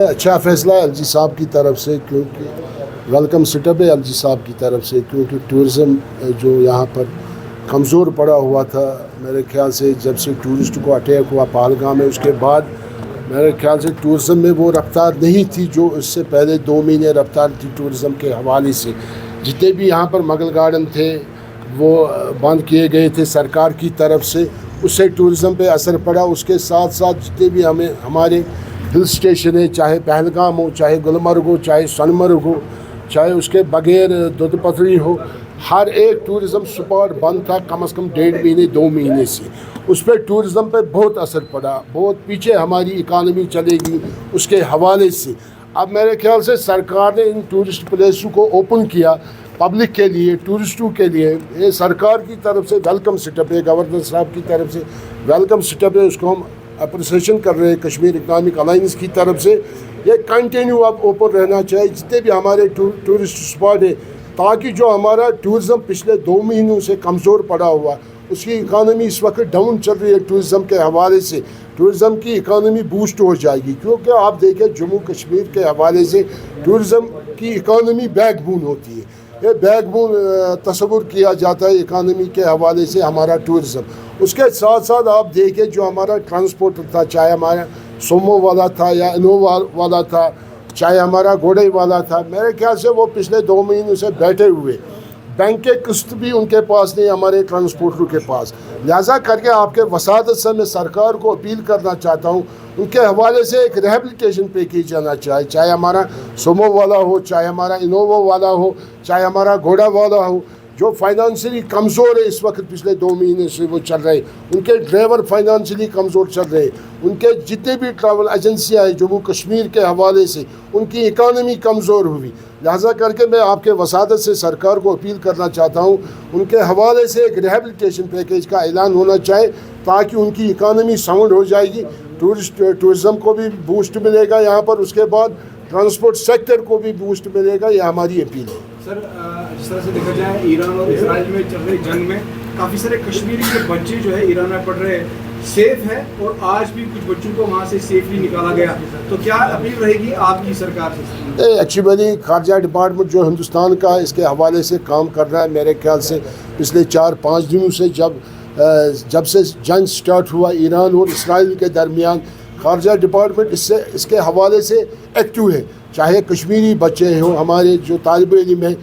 اچھا فیصلہ ہے ایل جی صاحب کی طرف سے، کیونکہ ویلکم سٹ اپ ہے ایل جی صاحب کی طرف سے، کیونکہ ٹورزم جو یہاں پر کمزور پڑا ہوا تھا میرے خیال سے جب سے ٹورسٹ کو اٹیک ہوا پہلگام میں، اس کے بعد میرے خیال سے ٹورزم میں وہ رفتار نہیں تھی جو اس سے پہلے 2 مہینے رفتار تھی ٹورزم کے حوالے سے۔ جتنے بھی یہاں پر مغل گارڈن تھے وہ بند کیے گئے تھے سرکار کی طرف سے، اس سے ٹورزم پہ اثر پڑا۔ اس کے ساتھ ساتھ جتنے بھی ہمارے ہل اسٹیشن ہے، چاہے پہلگام ہو، چاہے گلمرگ ہو، چاہے سونمرگ ہو، چاہے اس کے بغیر دودھ پتھری ہو، ہر ایک ٹورزم سپاٹ بند تھا کم از کم 1.5 مہینے 2 مہینے سے۔ اس پہ ٹورزم پہ بہت اثر پڑا، بہت پیچھے ہماری اکانومی چلے گی اس کے حوالے سے۔ اب میرے خیال سے سرکار نے ان ٹورسٹ پلیسوں کو اوپن کیا پبلک کے لیے، ٹورسٹوں کے لیے۔ یہ سرکار کی طرف سے ویلکم سٹ اپ ہے، گورنر صاحب کی طرف سے ویلکم سٹ اپ ہے، اس کو ہم اپریسیشن کر رہے ہیں کشمیر اکنامک الائنس کی طرف سے۔ یہ کنٹینیو اب اوپن رہنا چاہیے جتنے بھی ہمارے ٹورسٹ اسپاٹ ہیں، تاکہ جو ہمارا ٹورزم پچھلے 2 مہینوں سے کمزور پڑا ہوا، اس کی اکانومی اس وقت ڈاؤن چل رہی ہے ٹورزم کے حوالے سے، ٹورزم کی اکانومی بوسٹ ہو جائے گی۔ کیونکہ آپ دیکھیں جموں کشمیر کے حوالے سے ٹورزم کی اکانومی بیک بون ہوتی ہے، یہ بیک بون تصور کیا جاتا ہے اکانومی کے حوالے سے ہمارا ٹورزم۔ اس کے ساتھ ساتھ آپ دیکھیں جو ہمارا ٹرانسپورٹ تھا، چاہے ہمارا سومو والا تھا یا انووا والا تھا، چاہے ہمارا گھوڑے والا تھا، میرے خیال سے وہ پچھلے 2 مہینوں سے بیٹھے ہوئے، بینک کے قسط بھی ان کے پاس نہیں، ہمارے ٹرانسپورٹروں کے پاس۔ لہٰذا کر کے آپ کے وساطت سے میں سرکار کو اپیل کرنا چاہتا ہوں، ان کے حوالے سے ایک ریہیبلیٹیشن پیکیج جانا چاہیے، چاہے ہمارا سومو والا ہو، چاہے ہمارا انووا والا ہو، چاہے ہمارا گھوڑا والا ہو، جو فائنانشلی کمزور ہے اس وقت پچھلے 2 مہینے سے وہ چل رہے ہیں، ان کے ڈرائیور فائنانشلی کمزور چل رہے ہیں، ان کے جتنے بھی ٹریول ایجنسیاں ہیں جموں کشمیر کے حوالے سے ان کی اکانومی کمزور ہوئی۔ لہٰذا کر کے میں آپ کے وساطت سے سرکار کو اپیل کرنا چاہتا ہوں، ان کے حوالے سے ایک ریہیبلیٹیشن پیکیج کا اعلان ہونا چاہے تاکہ ان کی اکانومی ساؤنڈ ہو جائے گی، ٹورزم کو بھی بوسٹ ملے گا یہاں پر، اس کے بعد ٹرانسپورٹ سیکٹر کو بھی بوسٹ ملے گا، یہ ہماری اپیل ہے۔ سر جس طرح سے دیکھا جائے ایران اور اسرائیل میں چل رہی جنگ میں کافی سارے کشمیری کے بچے جو ہے ایران میں پڑھ رہے ہیں، سیف ہے اور آج بھی کچھ بچوں کو وہاں سے سیفلی نکالا گیا، تو کیا اپیل رہے گی آپ کی سرکار سے؟ ایکچولی خارجہ ڈپارٹمنٹ جو ہندوستان کا اس کے حوالے سے کام کر رہا ہے، میرے خیال سے پچھلے 4-5 دنوں سے جب سے جنگ سٹارٹ ہوا ایران اور اسرائیل کے درمیان، خارجہ ڈپارٹمنٹ اس کے حوالے سے ایکٹیو ہے، چاہے کشمیری بچے ہوں، ہمارے جو طالب علم ہیں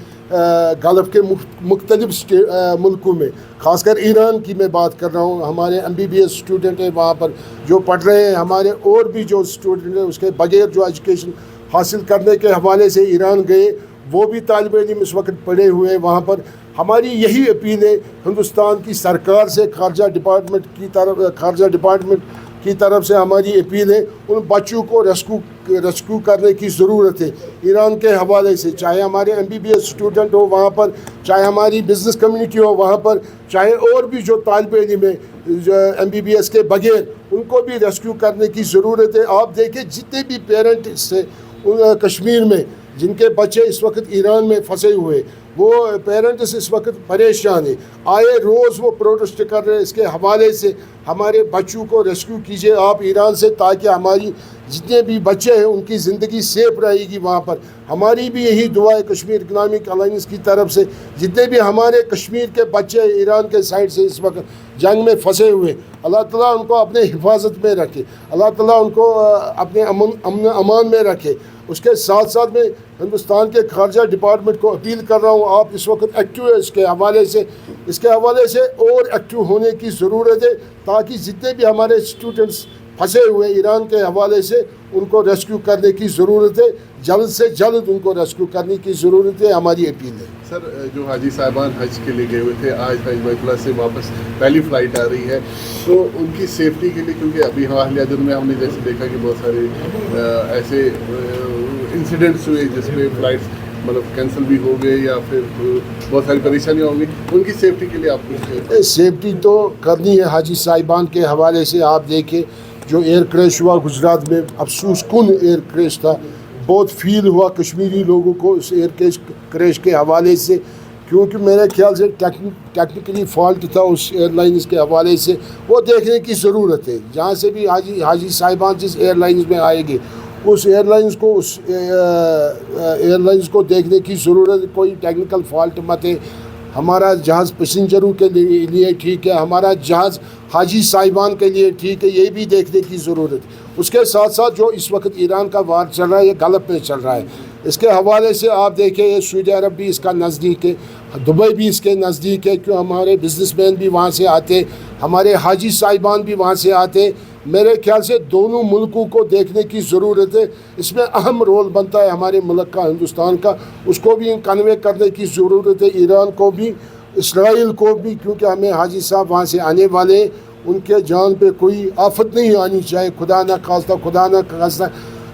گلف کے مختلف ملکوں میں، خاص کر ایران کی میں بات کر رہا ہوں، ہمارے MBBS اسٹوڈنٹ ہیں وہاں پر جو پڑھ رہے ہیں، ہمارے اور بھی جو اسٹوڈنٹ ہیں اس کے بغیر جو ایجوکیشن حاصل کرنے کے حوالے سے ایران گئے، وہ بھی طالب علم اس وقت پڑھے ہوئے ہیں وہاں پر۔ ہماری یہی اپیل ہے ہندوستان کی سرکار سے، خارجہ ڈپارٹمنٹ کی طرف سے ہماری اپیل ہے، ان بچوں کو ریسکیو کرنے کی ضرورت ہے ایران کے حوالے سے، چاہے ہمارے MBBS اسٹوڈنٹ ہو وہاں پر، چاہے ہماری بزنس کمیونٹی ہو وہاں پر، چاہے اور بھی جو طالب علم ہے MBBS کے بغیر، ان کو بھی ریسکیو کرنے کی ضرورت ہے۔ آپ دیکھیں جتنے بھی پیرنٹ سے کشمیر میں جن کے بچے اس وقت ایران میں پھنسے ہوئے، وہ پیرنٹس اس وقت پریشان ہیں، آئے روز وہ پروٹیسٹ کر رہے ہیں، اس کے حوالے سے ہمارے بچوں کو ریسکیو کیجئے آپ ایران سے، تاکہ ہماری جتنے بھی بچے ہیں ان کی زندگی سیف رہے گی وہاں پر۔ ہماری بھی یہی دعا ہے کشمیر اکنامک الائنس کی طرف سے، جتنے بھی ہمارے کشمیر کے بچے ایران کے سائڈ سے اس وقت جنگ میں پھنسے ہوئے، اللہ تعالیٰ ان کو اپنے حفاظت میں رکھے، اللہ تعالیٰ ان کو اپنے امن امان میں رکھے۔ اس کے ساتھ ساتھ میں ہندوستان کے خارجہ ڈپارٹمنٹ کو اپیل کر رہا ہوں، آپ اس وقت ایکٹیو ہے اس کے حوالے سے اور ایکٹیو ہونے کی ضرورت ہے، تاکہ جتنے بھی ہمارے اسٹوڈنٹس پھنسے ہوئے ایران کے حوالے سے ان کو ریسکیو کرنے کی ضرورت ہے، جلد سے جلد ان کو ریسکیو کرنے کی ضرورت ہے، ہماری اپیل ہے۔ سر جو حاجی صاحبان حج کے لیے گئے ہوئے تھے، آج حج بیت اللہ سے واپس پہلی فلائٹ آ رہی ہے، تو ان کی سیفٹی کے لیے، کیونکہ ابھی حالیہ دن میں ہم نے جیسے دیکھا کہ بہت سارے ایسے انسیڈنٹس ہوئے جس میں فلائٹس مطلب کینسل بھی ہو گئے یا پھر بہت ساری پریشانیاں ہوں گی، ان کی سیفٹی کے لیے آپ کو سیفٹی تو کرنی ہے حاجی صاحبان کے حوالے سے۔ آپ دیکھیں جو ایئر کریش ہوا گجرات میں، افسوس کن ایئر کریش تھا، بہت فیل ہوا کشمیری لوگوں کو اس ایئر کریش کے حوالے سے، کیونکہ میرے خیال سے ٹیکنیکلی فالٹ تھا اس ایئر لائنز کے حوالے سے، وہ دیکھنے کی ضرورت ہے۔ جہاں سے بھی حاجی صاحبان جس ایئر لائنز میں آئے گے اس ایئر لائنس کو دیکھنے کی ضرورت ہے. کوئی ٹیکنیکل فالٹ مت ہے. ہمارا جہاز پیسنجروں کے لیے ٹھیک ہے, ہمارا جہاز حاجی صاحبان کے لیے ٹھیک ہے, یہ بھی دیکھنے کی ضرورت ہے. اس کے ساتھ ساتھ جو اس وقت ایران کا وار چل رہا ہے یہ گلف میں چل رہا ہے. اس کے حوالے سے آپ دیکھیں یہ سعودی عرب بھی اس کا نزدیک ہے, دبئی بھی اس کے نزدیک ہے, کیوں ہمارے بزنس مین بھی وہاں سے آتے, ہمارے حاجی صاحبان بھی وہاں سے آتے. میرے خیال سے دونوں ملکوں کو دیکھنے کی ضرورت ہے. اس میں اہم رول بنتا ہے ہمارے ملک کا, ہندوستان کا, اس کو بھی کنوے کرنے کی ضرورت ہے, ایران کو بھی, اسرائیل کو بھی, کیونکہ ہمیں حاجی صاحب وہاں سے آنے والے, ان کے جان پہ کوئی آفت نہیں آنی چاہیے, خدا نہ خواستہ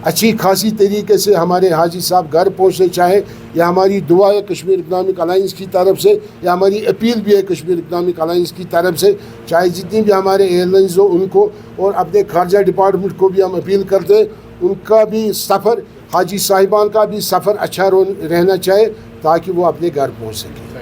اچھی خاصی طریقے سے ہمارے حاجی صاحب گھر پہنچنے چاہے. یہ ہماری دعا ہے کشمیر اکنامک الائنس کی طرف سے, یا ہماری اپیل بھی ہے کشمیر اکنامک الائنس کی طرف سے, چاہے جتنی بھی ہمارے ایئر لائنز ہو ان کو, اور اپنے خارجہ ڈپارٹمنٹ کو بھی ہم اپیل کرتے ہیں ان کا بھی سفر, حاجی صاحبان کا بھی سفر اچھا رہنا چاہے تاکہ وہ اپنے گھر پہنچ سکیں.